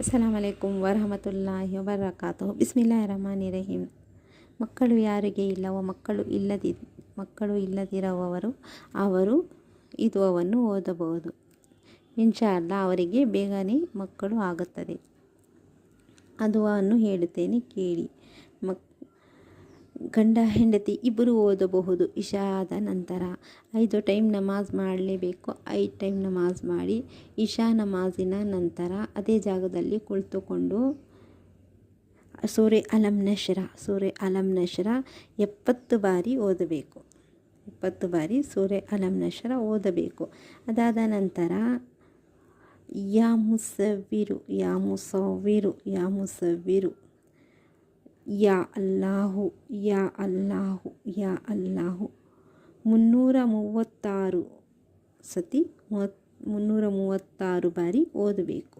ಅಸ್ಸಲಾಮು ಅಲೈಕುಂ ವರಹಮತುಲ್ಲಾಹಿ ವಬರಕಾತುಹು. ಬಿಸ್ಮಿಲ್ಲಾಹಿರ್ ರಹಮಾನಿರ್ ರಹೀಮ್. ಮಕ್ಕಳು ಯಾರಿಗೆ ಇಲ್ಲವೋ, ಮಕ್ಕಳು ಇಲ್ಲದಿರುವವರು ಅವರು ಈ ದುಆವನ್ನು ಓದಬಹುದು. ಇನ್ಶಾ ಅಲ್ಲಾ ಅವರಿಗೆ ಬೇಗನೆ ಮಕ್ಕಳು ಆಗುತ್ತದೆ. ಆ ದುಆವನ್ನು ಹೇಳುತ್ತೇನೆ, ಕೇಳಿ. ಗಂಡ ಹೆಂಡತಿ ಇಬ್ಬರು ಓದಬಹುದು. ಇಶಾದ ನಂತರ 5 ಟೈಮ್ ನಮಾಜ್ ಮಾಡಲೇಬೇಕು. 5 ಟೈಮ್ ನಮಾಜ್ ಮಾಡಿ ಇಶಾ ನಮಾಜಿನ ನಂತರ ಅದೇ ಜಾಗದಲ್ಲಿ ಕುಳಿತುಕೊಂಡು ಸೂರೆ ಅಲಂ ನಶ್ರ 70 ಬಾರಿ ಓದಬೇಕು. 70 ಬಾರಿ ಸೂರೆ ಅಲಂ ನಶ್ರ ಓದಬೇಕು. ಅದಾದ ನಂತರ ಯಾ ಮುಸವ್ವಿರು ಯಾ 336 ಸತಿ 336 ಬಾರಿ ಓದಬೇಕು.